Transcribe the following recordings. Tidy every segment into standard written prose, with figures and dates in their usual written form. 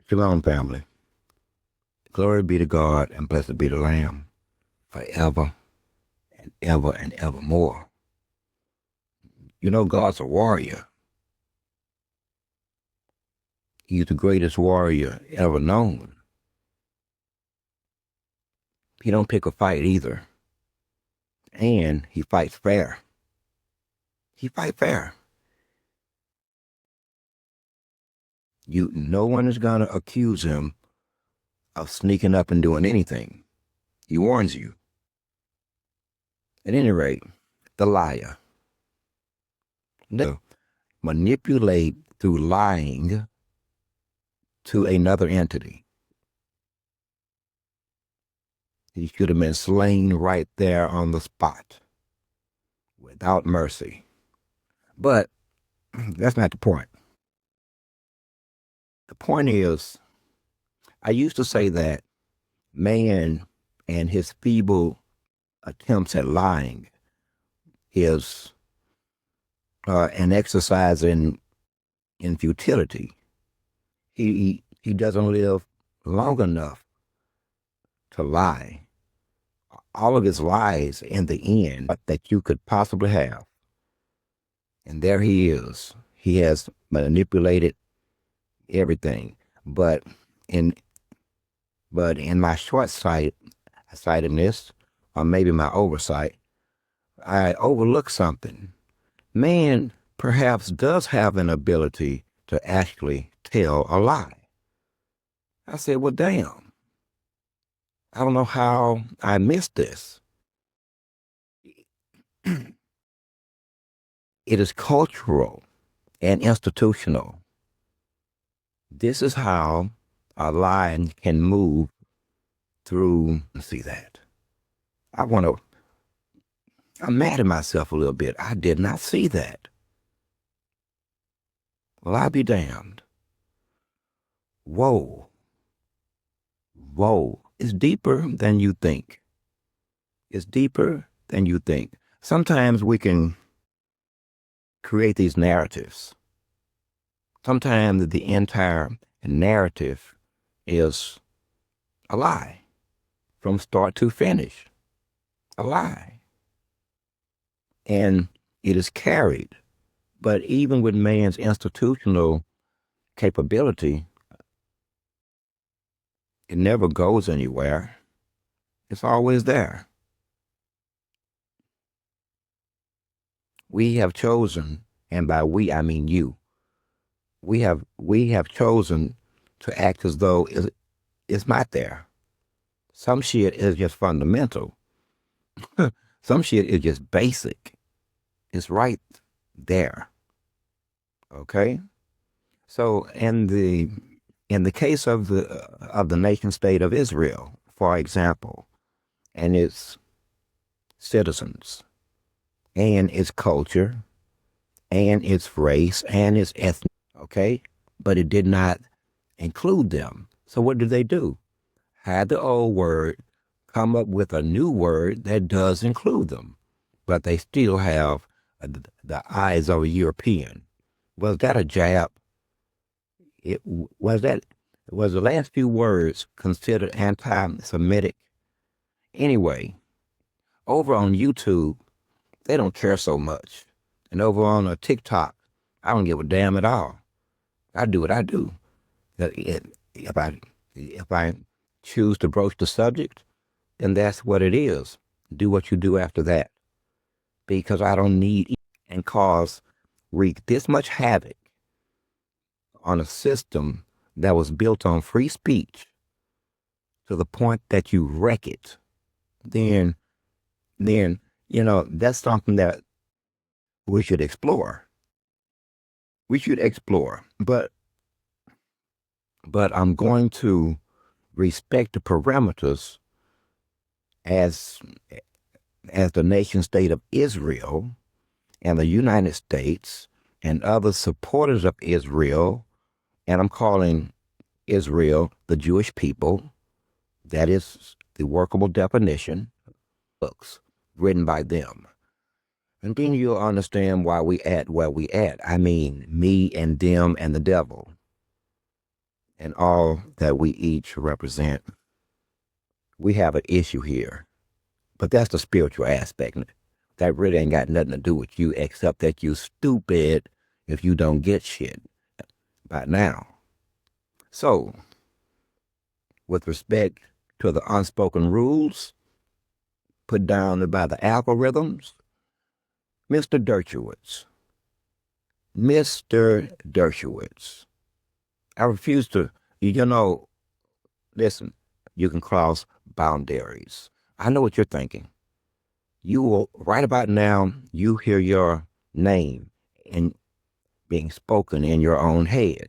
Shalom, family. Glory be to God and blessed be the Lamb forever and ever and evermore. You know, God's a warrior. He's the greatest warrior ever known. He don't pick a fight either. And he fights fair. He fights fair. No one is going to accuse him of sneaking up and doing anything. He warns you. At any rate, the liar. Manipulate through lying to another entity. He should have been slain right there on the spot without mercy. But that's not the point. The point is, I used to say that man and his feeble attempts at lying is an exercise in futility. He doesn't live long enough to lie. All of his lies in the end that you could possibly have. And there he is. He has manipulated everything. But in my short-sightedness, or maybe my oversight, I overlooked something. Man perhaps does have an ability to actually tell a lie. I said, well, damn. I don't know how I missed this. It is cultural and institutional. This is how a lie can move through. See that? I'm mad at myself a little bit. I did not see that. Well, I'll be damned. Whoa. It's deeper than you think. It's deeper than you think. Sometimes we can create these narratives. Sometimes the entire narrative is a lie from start to finish. A lie. And it is carried. But even with man's institutional capability, it never goes anywhere. It's always there. We have chosen, and by we I mean you, we have chosen to act as though it's not there. Some shit is just fundamental. Some shit is just basic. It's right there. Okay? So in the case of the nation state of Israel, for example, and its citizens, and its culture, and its race, and its ethnic, okay? But it did not include them. So what did they do? Had the old word, come up with a new word that does include them, but they still have the eyes of a European. Was that a jab? Was the last few words considered anti-Semitic? Anyway, over on YouTube, they don't care so much. And over on TikTok, I don't give a damn at all. I do what I do. If I choose to broach the subject, then that's what it is. Do what you do after that. Because I don't need and wreak this much havoc on a system that was built on free speech to the point that you wreck it, then that's something that we should explore. But I'm going to respect the parameters as the nation state of Israel and the United States and other supporters of Israel, and I'm calling Israel the Jewish people. That is the workable definition. Books written by them. And then you'll understand why we at where we at. I mean, me and them and the devil. and all that we each represent, we have an issue here. But that's the spiritual aspect. That really ain't got nothing to do with you except that you stupid if you don't get shit by now. So, with respect to the unspoken rules put down by the algorithms, Mr. Dershowitz, Mr. Dershowitz, I refuse to, listen, you can cross boundaries. I know what you're thinking. You will, right about now, you hear your name and being spoken in your own head.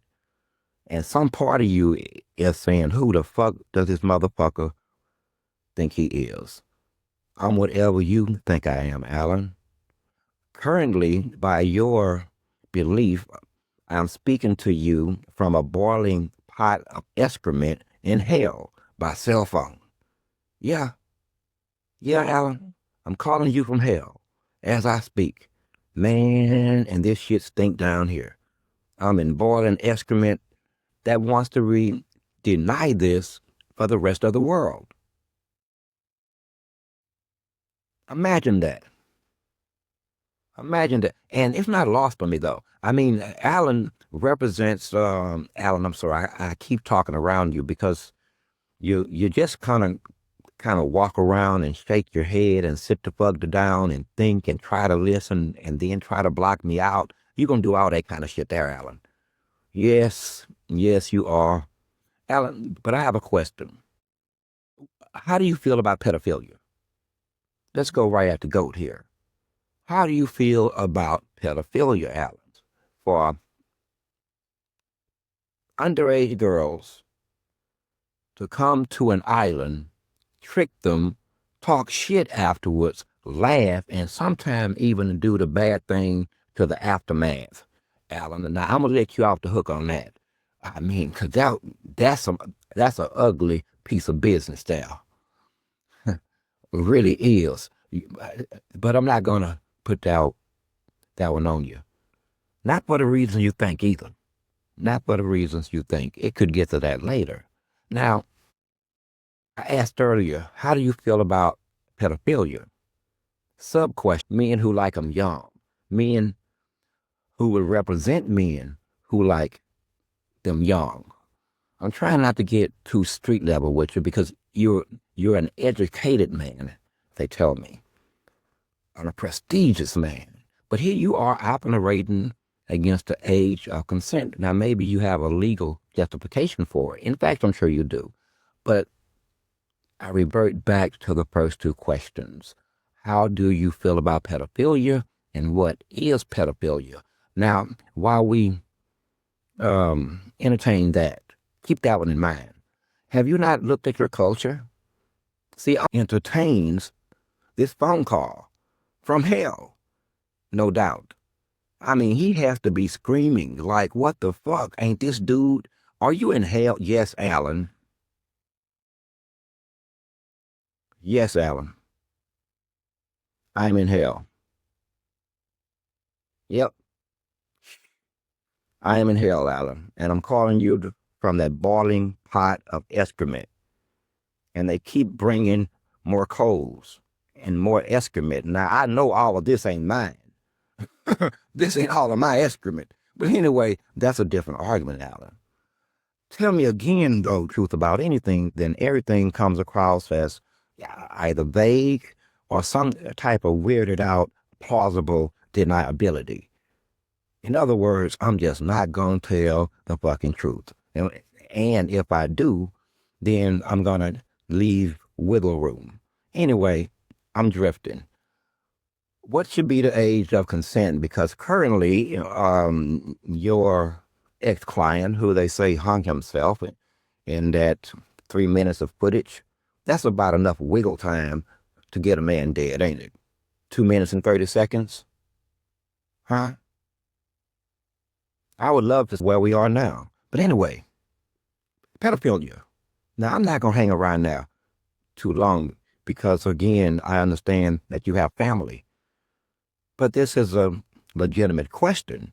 And some part of you is saying, who the fuck does this motherfucker think he is? I'm whatever you think I am, Alan. Currently, by your belief, I'm speaking to you from a boiling pot of excrement in hell by cell phone. Yeah, Alan, I'm calling you from hell as I speak. Man, and this shit stink down here. I'm in boiling excrement that wants to deny this for the rest of the world. Imagine that. Imagine that. And it's not lost on me, though. I mean, Alan represents, Alan, I'm sorry, I keep talking around you because you just kind of walk around and shake your head and sit the fuck down and think and try to listen and then try to block me out. You're going to do all that kind of shit there, Alan. Yes, you are. Alan, but I have a question. How do you feel about pedophilia? Let's go right at the goat here. How do you feel about pedophilia, Alan? For underage girls to come to an island, trick them, talk shit afterwards, laugh, and sometimes even do the bad thing to the aftermath, Alan. Now, I'm going to let you off the hook on that. I mean, because that's an ugly piece of business there. It really is. But I'm not going to put that one on you. Not for the reason you think either. Not for the reasons you think. It could get to that later. Now, I asked earlier, how do you feel about pedophilia? Sub-question, men who like them young. Men who would represent men who like them young. I'm trying not to get too street level with you because you're an educated man, they tell me, and a prestigious man. But here you are operating against the age of consent. Now, maybe you have a legal justification for it. In fact, I'm sure you do. But I revert back to the first two questions. How do you feel about pedophilia, and what is pedophilia? Now, while we entertain that, keep that one in mind. Have you not looked at your culture? See, entertains this phone call from hell, no doubt. I mean, he has to be screaming like, what the fuck? Ain't this dude? Are you in hell? Yes, Alan. Yes, Alan. I'm in hell. Yep. I am in hell, Alan. And I'm calling you from that boiling pot of excrement. And they keep bringing more coals and more excrement. Now, I know all of this ain't mine. This ain't all of my excrement. But anyway, that's a different argument, Alan. Tell me again, though, truth about anything, then everything comes across as either vague or some type of weirded out, plausible deniability. In other words, I'm just not going to tell the fucking truth. And if I do, then I'm going to leave wiggle room. Anyway, I'm drifting. What should be the age of consent? Because currently, your ex-client, who they say hung himself in that 3 minutes of footage, that's about enough wiggle time to get a man dead, ain't it? 2 minutes and 30 seconds? Huh? I would love to where we are now. But anyway, pedophilia. Now, I'm not going to hang around now too long because, again, I understand that you have family. But this is a legitimate question.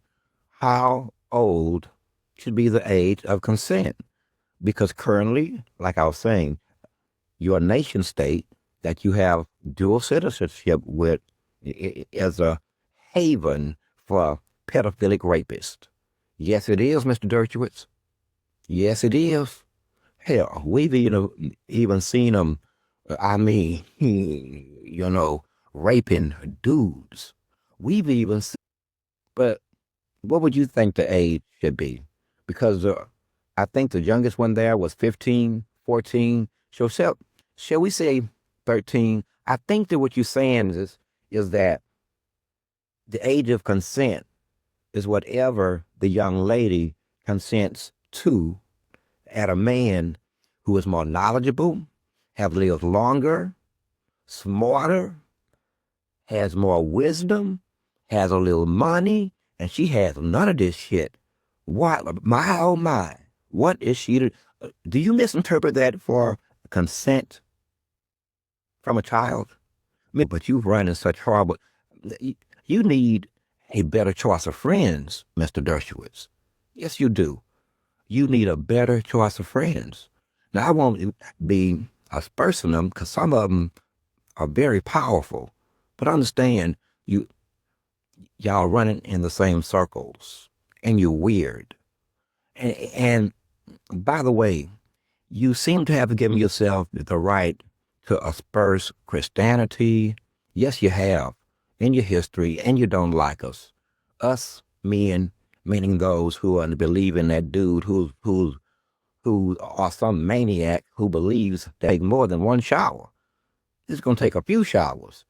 How old should be the age of consent? Because currently, like I was saying, your nation state that you have dual citizenship with is a haven for pedophilic rapists. Yes, it is, Mr. Dershowitz. Yes, it is. Hell, we've even seen them, I mean, raping dudes. We've even seen, but what would you think the age should be? Because I think the youngest one there was 15, 14. Shall we say 13? I think that what you're saying is that the age of consent is whatever the young lady consents to at a man who is more knowledgeable, have lived longer, smarter, has more wisdom, has a little money, and she has none of this shit. What, my oh my, what is she to, do you misinterpret that for consent from a child? I mean, but you run in such horrible, you need a better choice of friends, Mr. Dershowitz. Yes, you do. You need a better choice of friends. Now, I won't be aspersing them because some of them are very powerful, but understand y'all running in the same circles and you're weird. And by the way, you seem to have given yourself the right to asperse Christianity. Yes, you have in your history, and you don't like us. Us men, meaning those who are believing that dude who are some maniac who believes they take more than one shower. It's gonna take a few showers.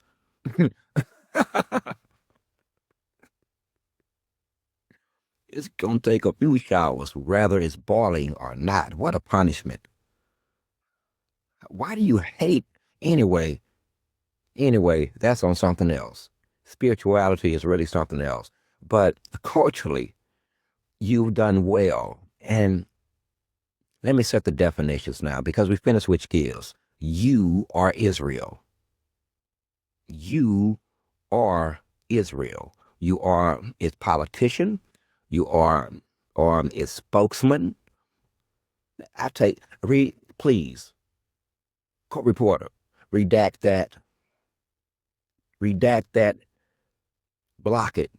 It's gonna take a few showers, whether it's boiling or not. What a punishment. Why do you hate anyway? Anyway, that's on something else. Spirituality is really something else. But culturally, you've done well. And let me set the definitions now because we finished with skills. You are Israel. You are Israel. You are its politician. You are its spokesman. Read, please, court reporter, redact that, block it,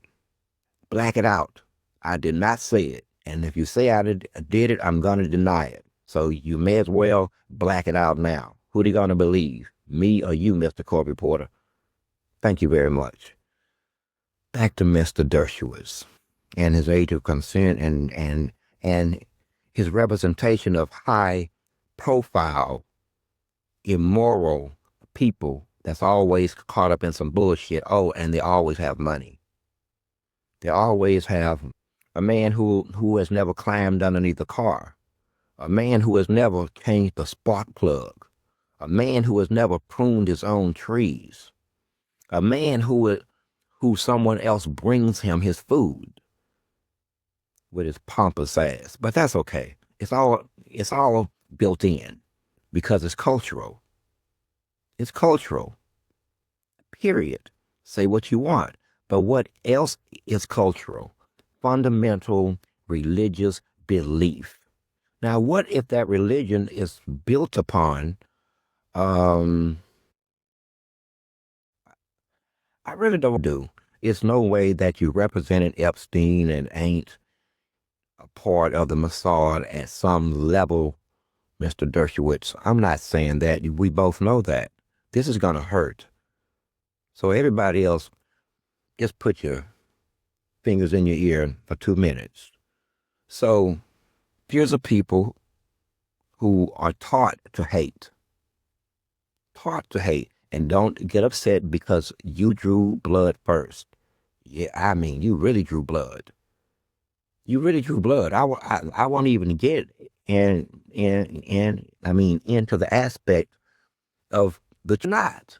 black it out. I did not say it. And if you say I did it, I'm going to deny it. So you may as well black it out now. Who are they going to believe? Me or you, Mr. Court Reporter? Thank you very much. Back to Mr. Dershowitz and his age of consent and his representation of high profile, immoral people that's always caught up in some bullshit. Oh, and they always have money. They always have a man who has never climbed underneath a car, a man who has never changed the spark plug, a man who has never pruned his own trees, a man who someone else brings him his food with his pompous ass. But that's okay. It's all built in because it's cultural. It's cultural. Period. Say what you want. But what else is cultural? Fundamental religious belief. Now, what if that religion is built upon, I really don't do. It's no way that you represented Epstein and ain't a part of the Mossad at some level, Mr. Dershowitz. I'm not saying that. We both know that. This is going to hurt. So everybody else, just put your fingers in your ear for 2 minutes. So here's a people who are taught to hate. Taught to hate. And don't get upset because you drew blood first. Yeah, I mean, you really drew blood. You really drew blood. I won't even get into the aspect of the not.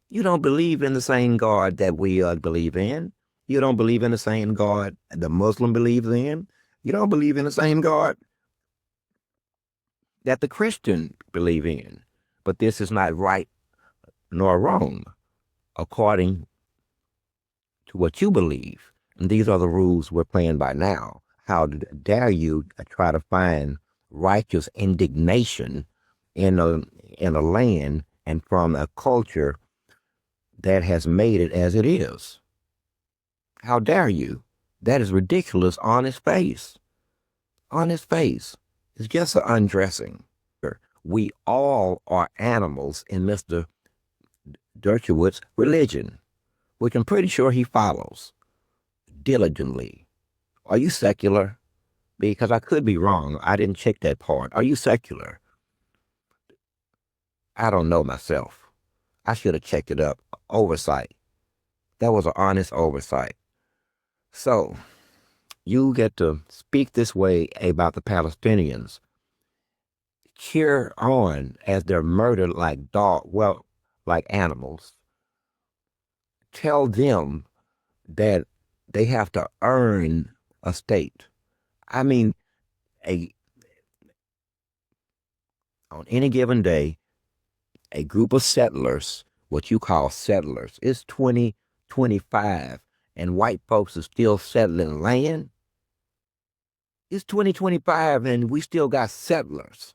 You don't believe in the same God that we believe in. You don't believe in the same God the Muslim believes in. You don't believe in the same God that the Christian believe in. But this is not right nor wrong according to what you believe. And these are the rules we're playing by now. How dare you try to find righteous indignation in a land and from a culture that has made it as it is. How dare you? That is ridiculous on his face. On his face. It's just an undressing. We all are animals in Mr. Dershowitz's religion, which I'm pretty sure he follows diligently. Are you secular? Because I could be wrong. I didn't check that part. Are you secular? I don't know myself. I should have checked it up. Oversight. That was an honest oversight. So, you get to speak this way about the Palestinians. Cheer on as they're murdered like like animals. Tell them that they have to earn a state. I mean, on any given day, a group of settlers, what you call settlers, it's 2025, and white folks are still settling land. It's 2025 and we still got settlers.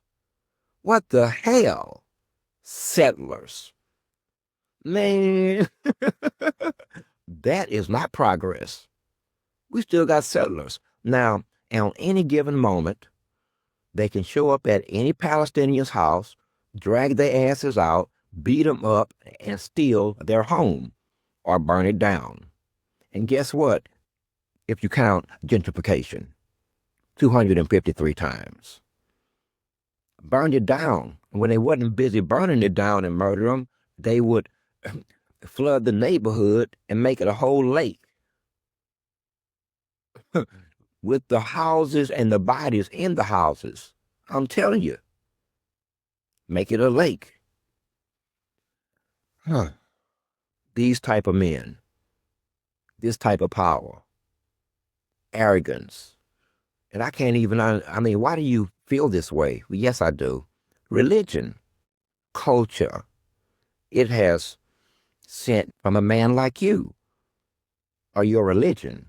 What the hell? Settlers. Man, that is not progress. We still got settlers. Now, on any given moment, they can show up at any Palestinian's house, drag their asses out, beat them up, and steal their home or burn it down. And guess what? If you count gentrification, 253 times. Burned it down. When they wasn't busy burning it down and murder them, they would flood the neighborhood and make it a whole lake with the houses and the bodies in the houses. I'm telling you, make it a lake. These type of men, this type of power, arrogance, and I can't even, I mean, why do you feel this way? Well, yes, I do. Religion, culture, it has sent from a man like you, or your religion,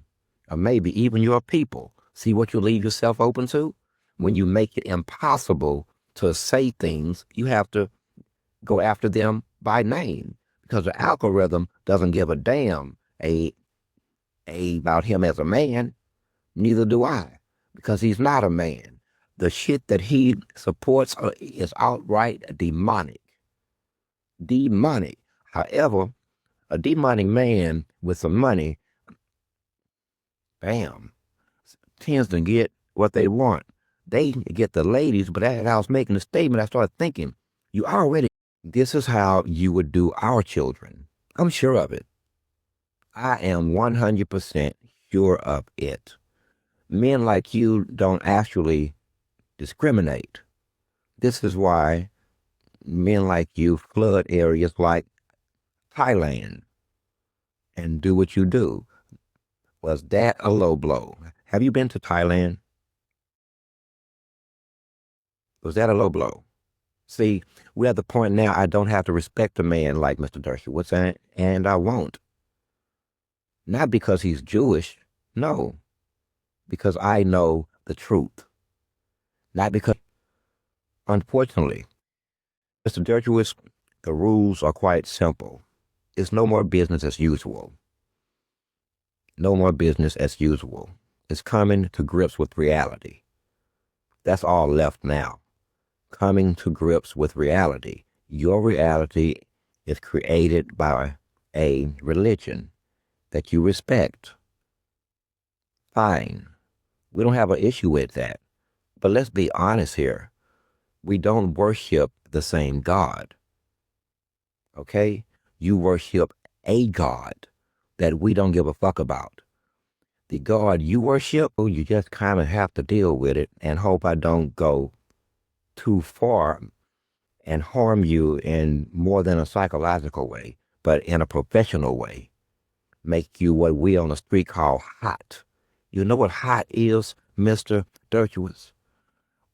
or maybe even your people. See what you leave yourself open to? When you make it impossible to say things, you have to go after them by name, because the algorithm doesn't give a damn about him as a man. Neither do I, because he's not a man. The shit that he supports is outright demonic. Demonic. However, a demonic man with some money, bam, tends to get what they want. They get the ladies, but as I was making the statement, I started thinking, this is how you would do our children. I'm sure of it. I am 100% sure of it. Men like you don't actually discriminate. This is why men like you flood areas like Thailand and do what you do. Was that a low blow? Have you been to Thailand? Was that a low blow? See, we're at the point now I don't have to respect a man like Mr. Dershowitz, and I won't. Not because he's Jewish, no, because I know the truth. Not because, unfortunately, Mr. Dershowitz, the rules are quite simple. It's no more business as usual. No more business as usual. It's coming to grips with reality. That's all left now. Coming to grips with reality. Your reality is created by a religion that you respect. Fine. We don't have an issue with that. But let's be honest here. We don't worship the same God. Okay? You worship a God that we don't give a fuck about. The God you worship, you just kind of have to deal with it and hope I don't go too far and harm you in more than a psychological way, but in a professional way. Make you what we on the street call hot. You know what hot is, Mr. Dershowitz?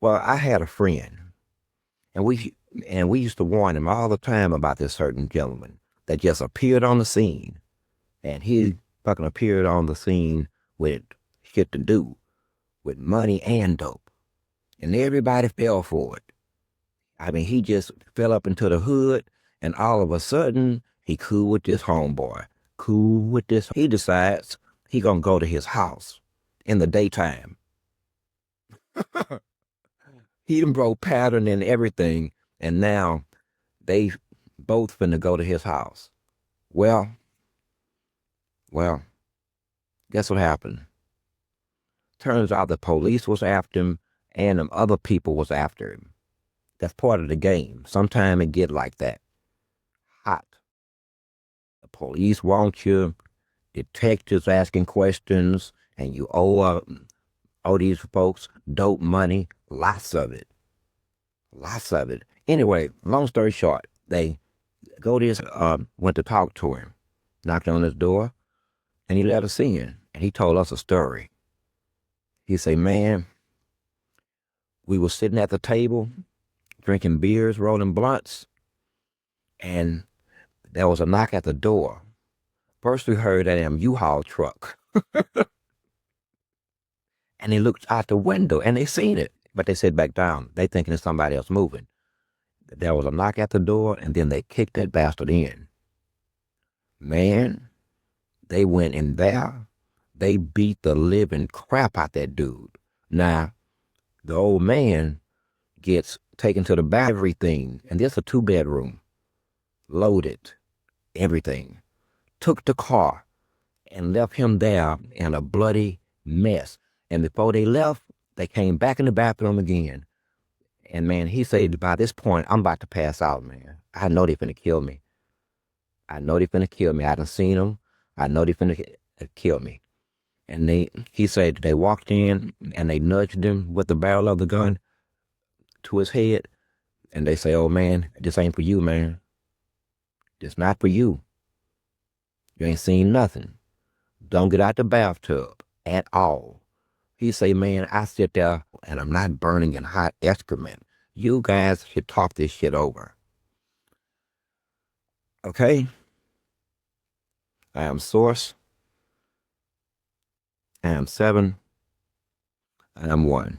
Well, I had a friend, and we used to warn him all the time about this certain gentleman that just appeared on the scene, and he fucking appeared on the scene with shit to do, with money and dope. And everybody fell for it. I mean, he just fell up into the hood, and all of a sudden, he cool with this homeboy. Cool with this. He decides he gonna go to his house in the daytime. He done broke pattern and everything, and now they both finna go to his house. Well, well, guess what happened? Turns out the police was after him, and them other people was after him. That's part of the game. Sometimes it get like that. Hot. The police want you, detectives asking questions, and you owe these folks dope money, lots of it. Lots of it. Anyway, long story short, they went to talk to him, knocked on his door, and he let us in. And he told us a story. He said, man, we were sitting at the table, drinking beers, rolling blunts, and there was a knock at the door. First we heard that damn U-Haul truck. And they looked out the window and they seen it. But they sat back down. They thinking it's somebody else moving. There was a knock at the door, and then they kicked that bastard in. Man, they went in there. They beat the living crap out that dude. Now, the old man gets taken to the back, everything. And this a 2-bedroom. Loaded. Everything. Took the car and left him there in a bloody mess. And before they left, they came back in the bathroom again. And man, he said, by this point, I'm about to pass out, man. I know they finna kill me. I know they finna kill me. I done seen them. I know they finna kill me. And he said they walked in and they nudged him with the barrel of the gun to his head. And they say, oh man, this ain't for you, man. This not for you. You ain't seen nothing. Don't get out the bathtub at all. He say, man, I sit there and I'm not burning in hot excrement. You guys should talk this shit over. Okay? I am Source. I am 7. I am 1.